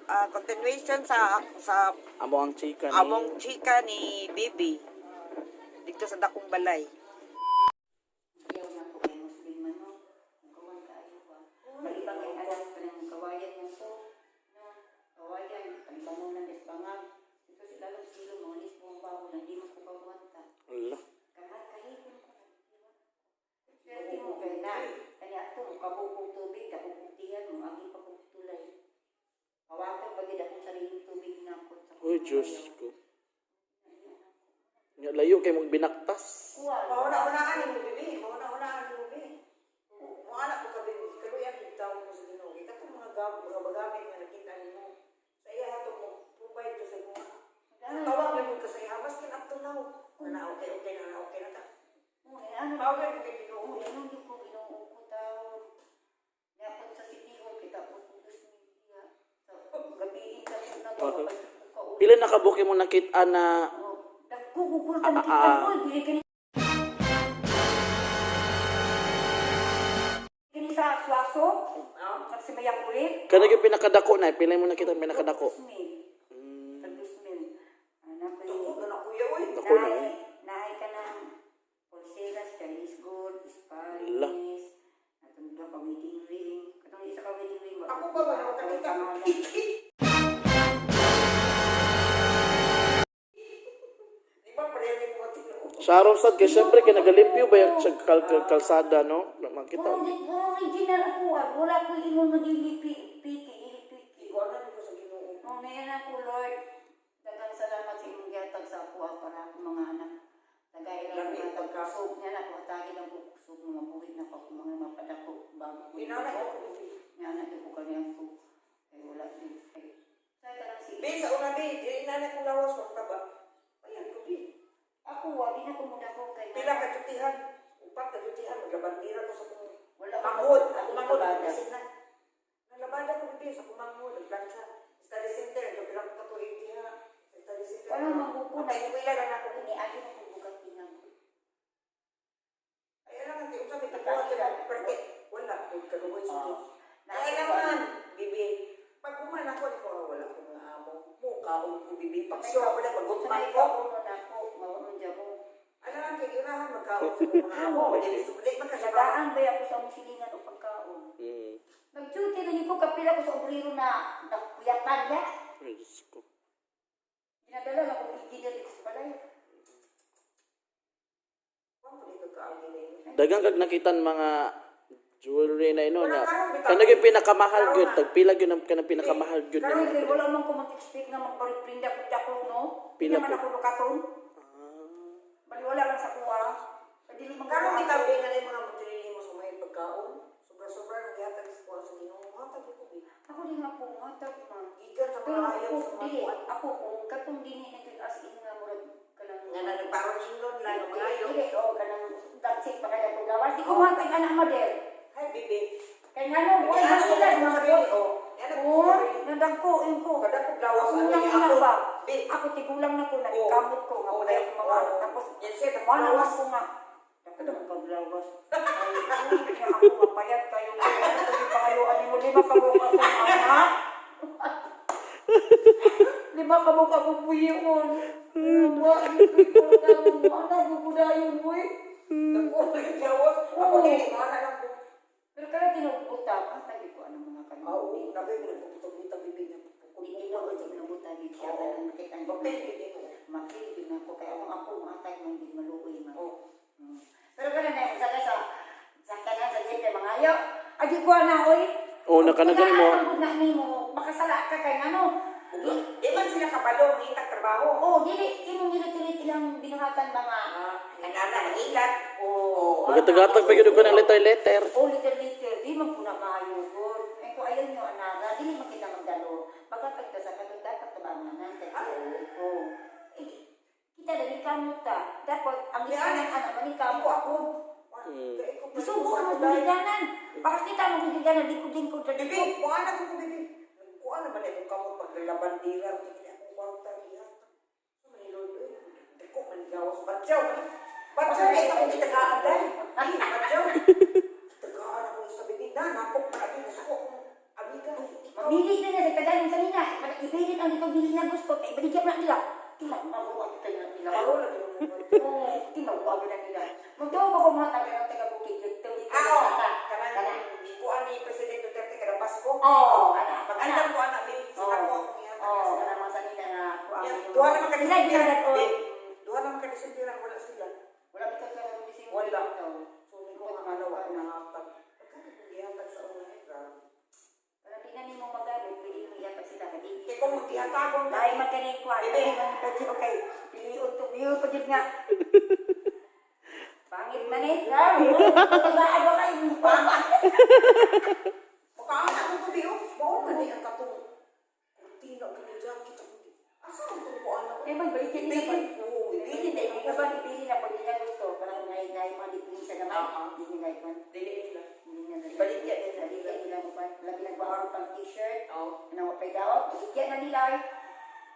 continuation sa Amo ang chika ni among chika ni Bibi dito sa dakong balay. Ayaw na po kayo Muslim ano. Ang kawan kaayo ba. Palibang ay alam pa ng kawayan mo po. No? Kawayan, palibangon ng desbangan. Ito sila lang silo, mga lisbong bago na di mo ko kawanta. Allah. Kahit-kahipon ko. Swerte mo kayo na. Kaya ito, kabukong tubig, kabukutihan mo, agi pa kong tulay. Kawakan bagay akong sariling tubig na ako. Uy, Diyos ko. Nga layo kay mong binaktas. Mauna-unaan mo Bibi, mauna-unaan mo Bibi. Maana ko ka Bibi, kaluyan kita mo sa Ginoo. Kita tong mga bagamit nga nakita nimo. Sa iya hato mo provide ko sa imo. Tawag mo ka sa iya, mas kin up to now. Na okay na ta. Tawag mo kay Ginoo. Ano di ko ginoo ko tao. Dapat sa City Hall kita po kung media. Gabihin ka po na dapat ko. Pila nakabuki mo nakita na Dagkugugol ka nakita ko. Dili ka ni sa swaso. Kasi mayang ulit. kanang yung pinakadako na, pila mo nakita ang pinakadako. Tagdusmin. Anak ko Ako yung na kuya oy. Ako na. naay ka ng pulseras, Chinese gold, Ala. Spanish, atong duha ka wedding ring. Katong isa ka wedding ring. Ako ba nakakita ko? Di ba parehas mo ka Ginoo? Sa araw sad kay syempre kay nagalimpyo ba yung sa kalsada no? Makita. Puro original ako. Wala ko ingon na ilipiki. Ikaw na ko sa Ginoo. Nung nayan ako, Lord, dagang salamat sa imong gihatag sa ako para akong mga anak. Tagay lang Lami, mga pagka- tagkusog niya na, atagi lang ko kusog, mga buhit na pa mga mapadako bago ko. Inana ko Bibi. Nga na ko kanyan ko. Ay wala din. Sa tanang sige. Be sa una be, dili na ko lawas wa ka ba? Ayan ko Be. Ako, wali na kumuda ko kay Pila ka tutihan? Upat ka tutihan, maglabandira ko sa kong wala manghod. Ako ako manghod bada. kasi na. Nalabada ko Bibi sa kong manghod, nagplansya. Study center, nagbilang ko to 80 ha. Sa study center. Wala magbuko na. Ay, wala na ako. Ini agi na kung bugat tinang. Ay, alam nga, kung sabi tapuan sila, perte. Wala, kung kaguboy sa Diyos. Ay, Ay, naman, Bibi. Pag kuman ako, di ko wala ko mga amo. Mukha ko Bibi. Pag siya ako na, magutman ko. Uno na ako, maunon dyan ko. Ano lang, kay irahan, magkaon sa mga amo. Hindi magkasama. Sagaan ba ako sa musilingan o pagkaon? Nag-duty rin ko, kapila ko sa obrero na nakuyatan niya. Diyos ko. Dinadala na kong engineer dito sa balay. Paano di ka kaagin na yun? Dagang kag nakitan mga jewelry na ino na kanang yung pinakamahal gyud tagpila gyud ang kanang pinakamahal gyud. Karoon kay wala man ko mag-expect na magpariprinda ko dako, no? Pila Pila man po? ako lukaton. Bali wala man sa kuha. Pwede naman Karong itabi nga na yung mga matilili mo sa mga pagkaon. Sobra-sobra nang yatag sa kuha sa Ginoo. Hatag ko Bibi. Ako din ako, matag man. Ikan sa Pero mga ayaw ako, sa mga dili, kuwan. ako kung katong dini na as in nga murag kanang Nga na nagparang ingon lang ng mga ayaw. Dili, o kanang dagsik pa kaya itong gawas. Di ko matag anak model. Hay Bibi. Kaya nga no, wala Yan na ang sila mga mga sarili. Oh, yan ang Oo, mga sarili. nadagko, yun ko. Kada ko blawas Ako ano lang yung na ako. ba? Bi. Ako tigulang na ko, nagkamot ko. Ako na yung mga ano. Tapos, Yan siya, wala nagbawas. ko nga. Nakadang kablawas. Ay, kaya ako mapayat kayo. Hindi pa kayo, ano mo, lima kabuka kong anak. Lima kabuka kong buyon. Ba, hindi ko na mo, anak, gugudayon mo eh. Nagbawas. Ako din, mga anak ko. Pero kaya tinubuta, tagi ko ano mga kanina. Oo, nabi ko nagpuputog-butog Bibi niya. Hindi ko ito tinubuta, di siya na nakita niyo. Papel, Bibi ko. Makil din ako kaya kung ako mga tayo mo hindi maluoy man. Oh. Pero kaya na sa kanan sa dito mga ayo. Adi ko na oy. Oh, nakanagan mo. Ang na nimo makasala ka kay ano. Di man sila kapalo, hitag trabaho. Oh, dili imong gilitilit ilang binuhatan mga Nangana, nangilat. oh. Magatatag pa gyud ko ng letter. Oh, liter di man po na maayo gud. Ay ko ayon yo anaga, dili man kita magdalo. Pagkatag ta sa katong dapat tabanganan kay oh. Kita dari kamu ta. Dapat ang gitanan anak manikam Ako. Subukan mo giganan. Para kita mo giganan likod-likod sa Bibi, dito. kung anak ko Bibi. Kuha naman akong kamot paglalabandira. Hindi akong kwarta. Sa Manilod, dako manigawas. Batyaw. Batyaw, ito kung kitagaan dahil. Batyaw. Kitagaan ako sa Bibi. Napok na abin. Gusto ko akong amiga. Dili na sa tagalog sa nina. Ipilit ang itong dili na gusto. Kaya ibaligyan na nila. Tinawag ka na nila. Paro lagi mo. Oo, tinawag na nila. Magdaw ba kung mga taga-bukid? Kanang kuan ni Presidente Duterte kada Pasko. Oo, Pag-andam ko anak ni sinako ako niya. Oo, kanang sa nina na Duha naman ka Sila disiplinhan. ginagat, Duha naman ka disiplinhan wala sila. wala kita sa bising. Wala. So ni ko nga alawa na hatag. Pagkakagiyatan sa online grabe. Para di na nimo magalit, pili mo iya pa sila kadili. Kaya kung maghihatagon ka, Dahil magaling ko, Bebe. okay. Piliun to, piliun pa dyan nga. Pangit na ni. Tagaan mo kayo. mukhaan ako ko biyo. Mao man ni ang katong tino kini jacket ako. Asa ang tukuan ako? Eh, magbalikin niya pa. Oo, Ibili na, ibili ba, ibili na pag niya gusto. Parang ngay-ngay mga dipin sa gamay. Hindi ngay pa. Dili nila. Hindi na nila. Baligyan nila. Baligyan nila mo pa. Lagi nagbaharap ang t-shirt. Oo. Ano, pay daot. Baligyan na nila eh.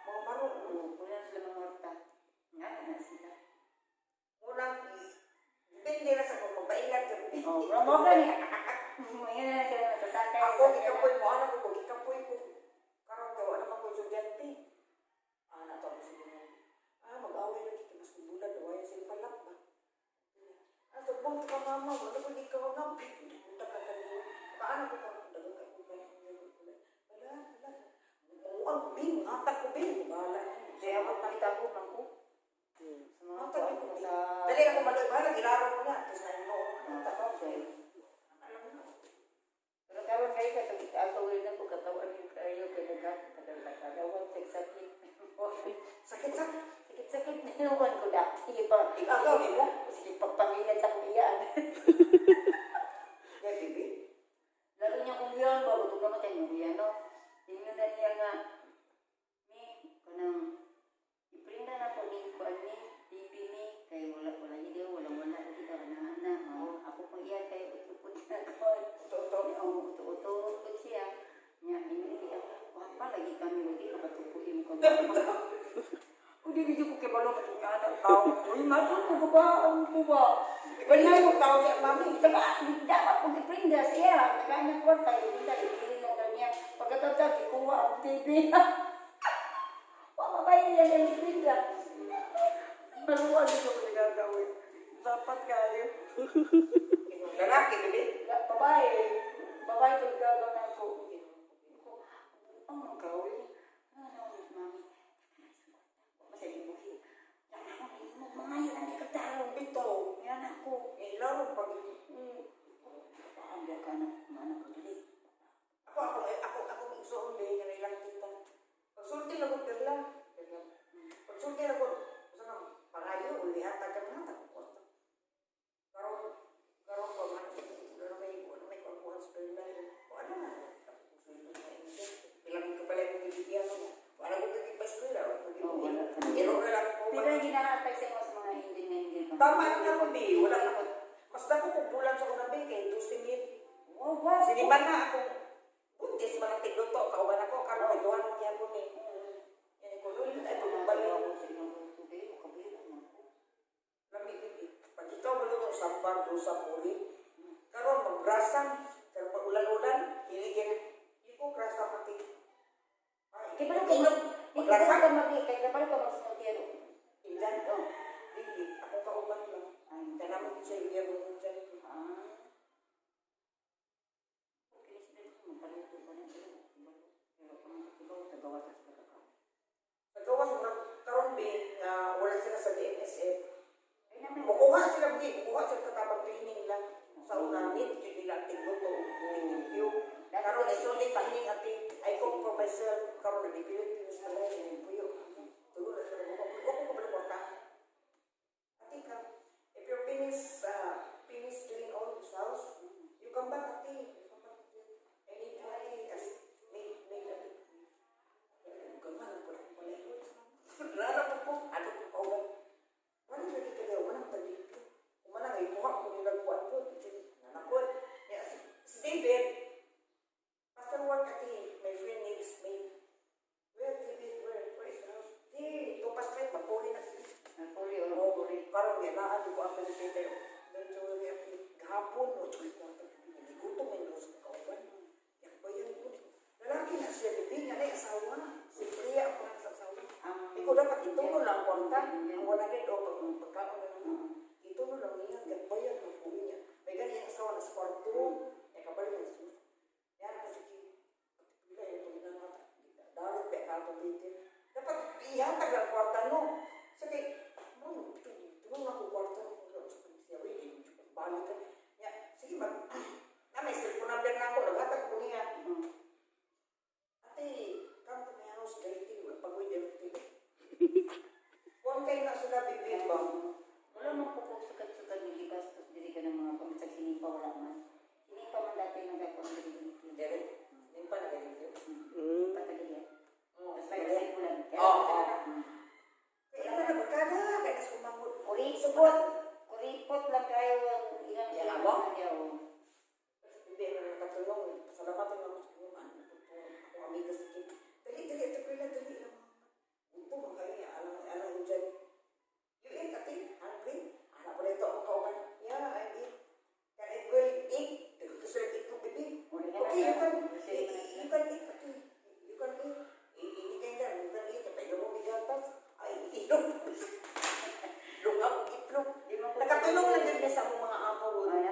Mga maroon. Oo, kuna sila mga morta. Nga na sila. Unang depende na sa kung magpailan ka. Oo, mga gani. Ngayon na sila natasakay. Ako, gikapoy mo, ano ko, gikapoy ko. Karang gawa naman ko estudyante. Nato ako siguro. Mag-away na dito, mas kubulan, away sila palap ba? Sabang ka mama, wala ko di ka wala. Punta ka kanina. Paano ko dagang ka kung kaya wala. Umuang ko bin, atak ko bin. Bahala. Kaya ako pakita ko ng ko. Sa mga Atak ko ko bin. sa... Dali ako maloy, bahala, gilaro ko na. Tapos na ino. Atak ko sa... Pero karon kayo ka tawid na ko katawan yung kayo kinagat kadalawan exactly. Sakit-sakit. Sakit na naman ko da. Sige pa. Ikaw, di mo? Sige pagpangilan sa kuyan. Yeah, baby. Lalo niya kung yan ba ito naman tayo kuyan no. Tingnan na niya nga ni kanang iprinda na ko ni kuan ni TV ni kay wala niya wala lagi ta na ako pang iyan kay utupod na ko. Uto siya. Nya ini dia. Wah, lagi kami lagi nakatupuin ko. Udi video ko kay balong atong anak tao. Uy, matun ko ba ang ko ba? Ibalik mo tao sa mami. Dapat ko iprinda siya. Nagana ko tayo kita dili lang daw niya. Pagkatapos ikuha ang TV. Pamabay niya ng iprinda. Maluwag ito ko nagagawin. Dapat kayo. Lalaki, baby. Babae. Babae ko gagawin ako. Ang magawin. Ano, mami? Masaya mo siya. Yan ako na yun. Mangayon ang nagkataro. Ito. Yan ako. Laro pag... Paanda ka na. Mana ko dali. Ako igsoon din nga ilang kita. Pagsulti na ko perla. Pagsulti na ko sa pangayo ulihat agad na ko. Karon pa man may kuha sa perla. O ano na? Bilang ka pala yung bibigyan mo. Wala ko kagipas ko lang. Iro na lang ko. Pero ginahatag sa mga hindi. Tama na ko di. Wala na ko. Mas dako ko bulan sa kunabi kay 2 minutes. Oh, wow. Sige ba na ako? Buntis mga tigluto. Kauban ako. Karoon may duwan ng yapon eh. Yan ko. Lulit ay pagkumbalik ako. Lami bibi. Pag ikaw malutong sambar doon sa puli, karoon mag-grasa. Pero pag ulan-ulan, hiligin. Hindi ko grasa pati. Kaya pala ka mag-sinotero. Indan ko. Hindi. Ako kauban lang. Kaya naman ko sa iya mo kung dyan. Nagawas mo karon din na wala sila sa DMSF. Mukuha sila katabang cleaning lang. Sa unamit, yun nila tigluto, tigluto. Karon ay sulit cleaning at I cook for myself. Karon na Pilipinas na lang yung puyo. Tulo na sila. Huwag ko balawata. Ati ka, if you're finish clean all this house, you come back ati. I need to ati as make gaman po lang pala yun. Rara po, ano po kaulan. Wala lagi kaya, walang balik. Kung manang ay kuha ko nilang kuhaan po, nanapot. Si David, after work ati, my friend needs me. Where David, where is the house? Di, tupas kahit magpuli na sila. Parang yan, naano ko ang penetrator. Eventually, ati, gahapon, o, niligutom yung dos ng kauban. Yan ba yan po? Lalaki na wala din o pagkaon na naman. Ito no lang niya, gagbayan ng kuwi niya. May ganyan asawa na sa Part.2, kabalik na siya. Yan pa sige. Pila yung pagdamata. Dalit pa katong bitin. Dapat ihatag ang kwarta no. Sige, tulong na ko kwarta no. Siya, wait, balik ka. Sige ba? May cellphone number na ako, naghatag ko niya. Ate, come to my house, dating, magpag-uwi everything. Kung kayo na sila bibig ba? Wala man po kung sukat-sukat ng gastos diri ka ng mga pamisag sinipa, wala man. Sinipa man dati nagkakon diri. Dere? Nimpa na ganito. Patagilya. Oo. Tapos may kasi ulan. Oo. Kaya na bagada, kaya na sumamot. Kuripot lang kayo ang ilang Yan ako? Hindi. Hindi, nakatulong. Pasalamatan ako sa kanya. Ako amigas na kaya. Dali, ito pala, dali lang. Ito, makaya, alam mo dyan. You eat, ate, hungry? Anak ko nito, ako kauman. Yeah, I eat. Can I will eat? Gusto rin eat mo, baby. Okay, you can eat, ate. You can eat. Hindi kayo dyan, you can eat. Kapag mo bigatas, ay, inom. Lungap, itlog. Nakatulong lang din sa among mga amo.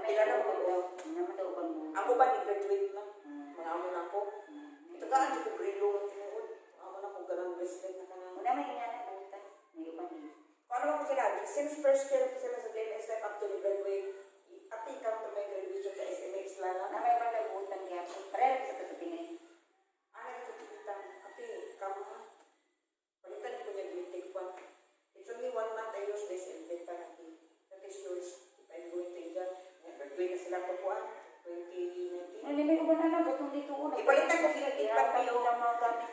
Pila na mo. Ako ba ni-graduate na? Mga amo na ko. Tagaan di ko brilo ang tinuod. Amo na ko ganang bracelet na kanang. Una may ingana po ta. May upan din. Kung ano lang sila, since first year sila sa DNSF up to the graduate, ati come to my graduation sa SMX lang. Na may pagkabutan niya po. Pareho sa kasapingay. Ano ito tikitan? Ati, come ha? Palitan ko niya take one. It's only 1 month I use this and then parang that is yours. If I'm going to India, graduate na sila po po 2019. Ano may uban na ba't nung dito una? Ipalitan ko sila, Kaya pa yung mga gamit